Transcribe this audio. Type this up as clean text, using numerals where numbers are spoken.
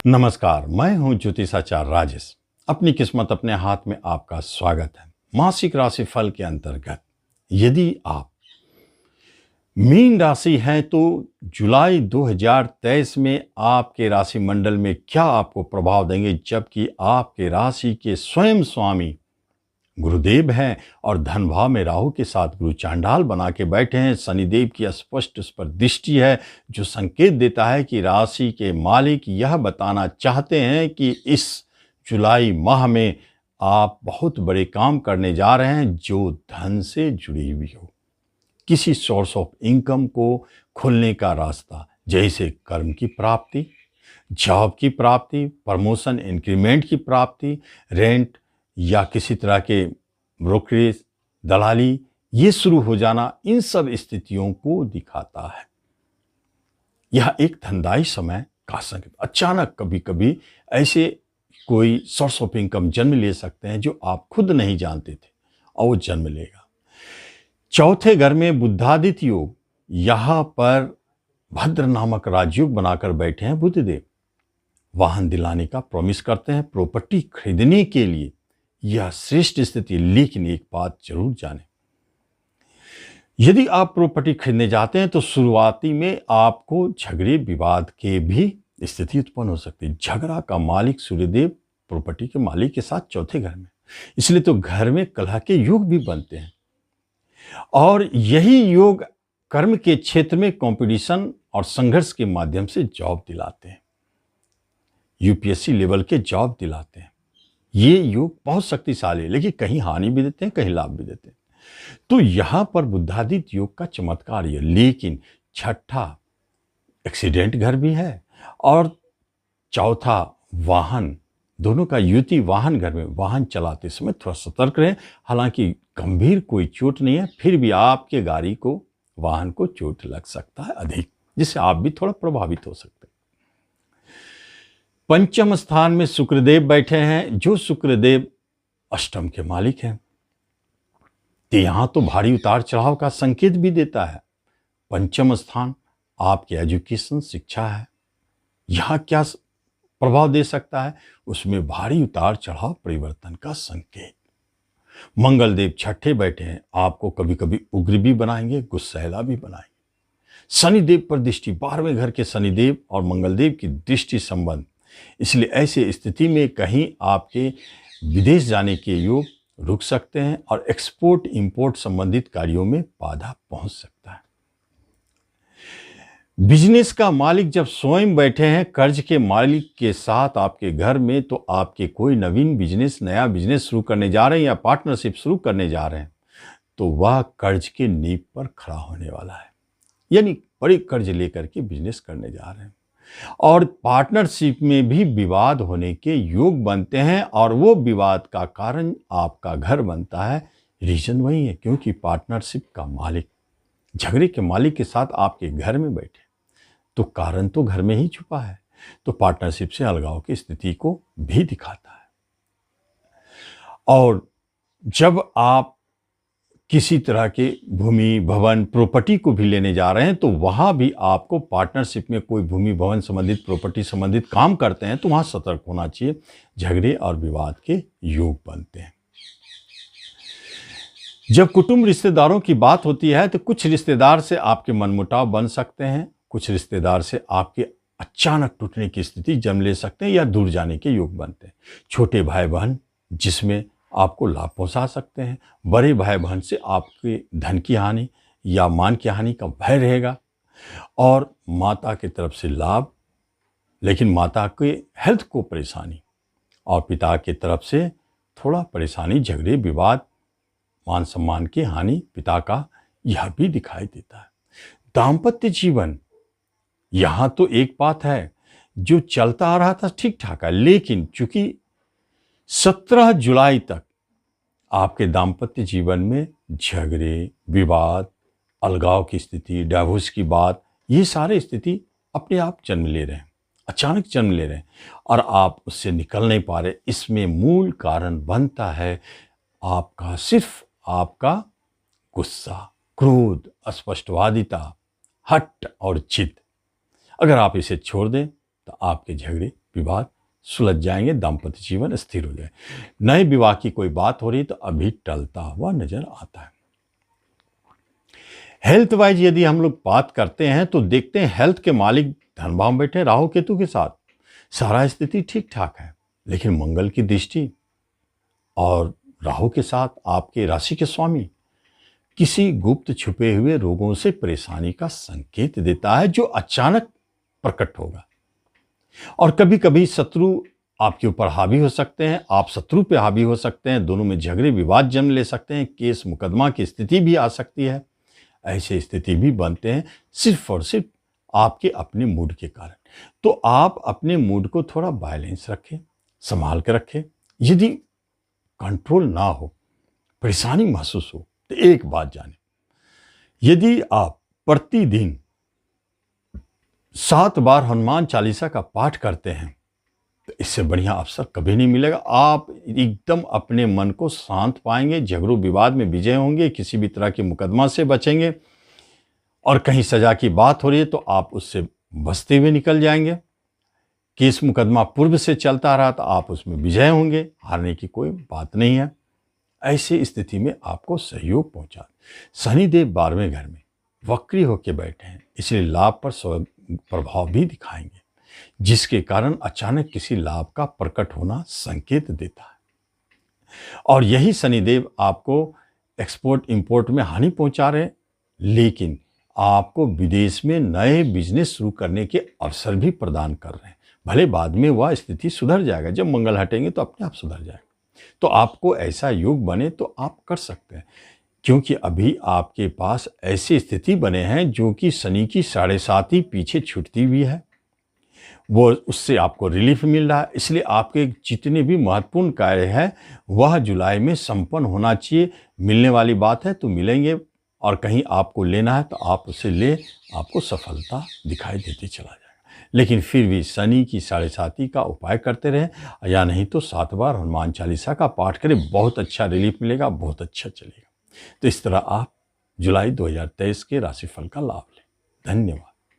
नमस्कार, मैं हूं ज्योतिषाचार्य राजेश। अपनी किस्मत अपने हाथ में आपका स्वागत है। मासिक राशि फल के अंतर्गत यदि आप मीन राशि हैं तो जुलाई 2023 में आपके राशि मंडल में क्या आपको प्रभाव देंगे, जबकि आपके राशि के स्वयं स्वामी गुरुदेव हैं और धन भाव में राहु के साथ गुरु चांडाल बना के बैठे हैं। शनिदेव की स्पष्ट उस पर दृष्टि है, जो संकेत देता है कि राशि के मालिक यह बताना चाहते हैं कि इस जुलाई माह में आप बहुत बड़े काम करने जा रहे हैं जो धन से जुड़ी हुई हो। किसी सोर्स ऑफ इनकम को खुलने का रास्ता, जैसे कर्म की प्राप्ति, जॉब की प्राप्ति, प्रमोशन इंक्रीमेंट की प्राप्ति, रेंट या किसी तरह के ब्रोकरेज, दलाली, ये शुरू हो जाना, इन सब स्थितियों को दिखाता है। यह एक धनदायी समय का संकेत। अचानक कभी कभी ऐसे कोई सोर्स ऑफ इनकम जन्म ले सकते हैं जो आप खुद नहीं जानते थे, और वो जन्म लेगा। चौथे घर में बुधादित्य योग, यहां पर भद्र नामक राजयोग बनाकर बैठे हैं बुधदेव। वाहन दिलाने का प्रॉमिस करते हैं, प्रॉपर्टी खरीदने के लिए यह श्रेष्ठ स्थिति। लेकिन एक बात जरूर जानें, यदि आप प्रॉपर्टी खरीदने जाते हैं तो शुरुआती में आपको झगड़े विवाद के भी स्थिति उत्पन्न हो सकती है। झगड़ा का मालिक सूर्यदेव प्रॉपर्टी के मालिक के साथ चौथे घर में, इसलिए तो घर में कलह के योग भी बनते हैं। और यही योग कर्म के क्षेत्र में कंपटीशन और संघर्ष के माध्यम से जॉब दिलाते हैं, यूपीएससी लेवल के जॉब दिलाते हैं। ये योग बहुत शक्तिशाली है, लेकिन कहीं हानि भी देते हैं, कहीं लाभ भी देते हैं। तो यहां पर बुधादित्य योग का चमत्कार है। लेकिन छठा एक्सीडेंट घर भी है और चौथा वाहन, दोनों का युति वाहन घर में। वाहन चलाते समय थोड़ा सतर्क रहें। हालांकि गंभीर कोई चोट नहीं है, फिर भी आपके गाड़ी को, वाहन को चोट लग सकता है अधिक, जिससे आप भी थोड़ा प्रभावित हो सकते हैं। पंचम स्थान में शुक्रदेव बैठे हैं, जो शुक्रदेव अष्टम के मालिक हैं। तो यहां तो भारी उतार चढ़ाव का संकेत भी देता है। पंचम स्थान आपके एजुकेशन, शिक्षा है। यहां क्या प्रभाव दे सकता है? उसमें भारी उतार चढ़ाव, परिवर्तन का संकेत। मंगल देव छठे बैठे हैं, आपको कभी कभी उग्र भी बनाएंगे, गुस्सैला भी बनाएंगे। शनिदेव पर दृष्टि, 12वें घर के शनिदेव और मंगलदेव की दृष्टि संबंध, इसलिए ऐसी स्थिति में कहीं आपके विदेश जाने के योग रुक सकते हैं और एक्सपोर्ट इंपोर्ट संबंधित कार्यों में बाधा पहुंच सकता है। बिजनेस का मालिक जब स्वयं बैठे हैं कर्ज के मालिक के साथ आपके घर में, तो आपके कोई नवीन बिजनेस, नया बिजनेस शुरू करने जा रहे हैं या पार्टनरशिप शुरू करने जा रहे हैं, तो वह कर्ज के नींव पर खड़ा होने वाला है। यानी बड़े कर्ज लेकर के बिजनेस करने जा रहे हैं। और पार्टनरशिप में भी विवाद होने के योग बनते हैं, और वो विवाद का कारण आपका घर बनता है। रीजन वही है, क्योंकि पार्टनरशिप का मालिक झगड़े के मालिक के साथ आपके घर में बैठे, तो कारण तो घर में ही छुपा है। तो पार्टनरशिप से अलगाव की स्थिति को भी दिखाता है। और जब आप किसी तरह के भूमि, भवन, प्रॉपर्टी को भी लेने जा रहे हैं, तो वहां भी आपको पार्टनरशिप में कोई भूमि, भवन संबंधित, प्रॉपर्टी संबंधित काम करते हैं, तो वहां सतर्क होना चाहिए। झगड़े और विवाद के योग बनते हैं। जब कुटुंब रिश्तेदारों की बात होती है, तो कुछ रिश्तेदार से आपके मनमुटाव बन सकते हैं, कुछ रिश्तेदार से आपके अचानक टूटने की स्थिति जन्म ले सकते हैं या दूर जाने के योग बनते हैं। छोटे भाई बहन जिसमें आपको लाभ पहुंचा सकते हैं, बड़े भाई बहन से आपके धन की हानि या मान की हानि का भय रहेगा। और माता की तरफ से लाभ, लेकिन माता के हेल्थ को परेशानी, और पिता की तरफ से थोड़ा परेशानी, झगड़े, विवाद, मान सम्मान की हानि पिता का, यह भी दिखाई देता है। दाम्पत्य जीवन, यहां तो एक बात है, जो चलता आ रहा था ठीक ठाक है, लेकिन चूंकि 17 जुलाई तक आपके दाम्पत्य जीवन में झगड़े, विवाद, अलगाव की स्थिति, डाइवोर्स की बात, ये सारे स्थिति अपने आप जन्म ले रहे हैं, अचानक जन्म ले रहे हैं, और आप उससे निकल नहीं पा रहे। इसमें मूल कारण बनता है आपका, सिर्फ आपका गुस्सा, क्रोध, अस्पष्टवादिता, हट और जिद। अगर आप इसे छोड़ दें तो आपके झगड़े विवाद सुलझ जाएंगे, दाम्पत्य जीवन स्थिर हो जाए। नए विवाह की कोई बात हो रही तो अभी टलता हुआ नजर आता है। हेल्थ वाइज यदि हम लोग बात करते हैं तो देखते हैं हेल्थ के मालिक धन भाव में बैठे राहु केतु के साथ, सारा स्थिति ठीक ठाक है, लेकिन मंगल की दृष्टि और राहु के साथ आपके राशि के स्वामी किसी गुप्त छुपे हुए रोगों से परेशानी का संकेत देता है जो अचानक प्रकट होगा। और कभी कभी शत्रु आपके ऊपर हावी हो सकते हैं, आप शत्रु पे हावी हो सकते हैं, दोनों में झगड़े विवाद जन्म ले सकते हैं, केस मुकदमा की स्थिति भी आ सकती है। ऐसे स्थिति भी बनते हैं सिर्फ और सिर्फ आपके अपने मूड के कारण। तो आप अपने मूड को थोड़ा बैलेंस रखें, संभाल कर रखें। यदि कंट्रोल ना हो, परेशानी महसूस हो, तो एक बात जाने, यदि आप प्रतिदिन 7 बार हनुमान चालीसा का पाठ करते हैं तो इससे बढ़िया अवसर कभी नहीं मिलेगा। आप एकदम अपने मन को शांत पाएंगे, झगड़ों विवाद में विजय होंगे, किसी भी तरह के मुकदमा से बचेंगे, और कहीं सजा की बात हो रही है तो आप उससे बचते हुए निकल जाएंगे। केस मुकदमा पूर्व से चलता रहा तो आप उसमें विजय होंगे, हारने की कोई बात नहीं है। ऐसी स्थिति में आपको सहयोग पहुंचा। शनिदेव 12वें घर में वक्री होकर बैठे हैं, इसलिए लाभ पर प्रभाव भी दिखाएंगे, जिसके कारण अचानक किसी लाभ का प्रकट होना संकेत देता है। और यही शनिदेव आपको एक्सपोर्ट इंपोर्ट में हानि पहुंचा रहे हैं, लेकिन आपको विदेश में नए बिजनेस शुरू करने के अवसर भी प्रदान कर रहे हैं। भले बाद में वह स्थिति सुधर जाएगा, जब मंगल हटेंगे तो अपने आप सुधर जाएगा। तो आपको ऐसा योग बने तो आप कर सकते हैं, क्योंकि अभी आपके पास ऐसी स्थिति बने हैं जो कि शनि की 7.5 पीछे छूटती हुई है, वो उससे आपको रिलीफ मिल रहा है। इसलिए आपके जितने भी महत्वपूर्ण कार्य हैं वह जुलाई में संपन्न होना चाहिए। मिलने वाली बात है तो मिलेंगे, और कहीं आपको लेना है तो आप उसे ले, आपको सफलता दिखाई देती चला जाएगा। लेकिन फिर भी शनि की 7.5 का उपाय करते रहें, या नहीं तो 7 बार हनुमान चालीसा का पाठ करें, बहुत अच्छा रिलीफ मिलेगा, बहुत अच्छा चलेगा। तो इस तरह आप जुलाई 2023 के राशिफल का लाभ लें। धन्यवाद।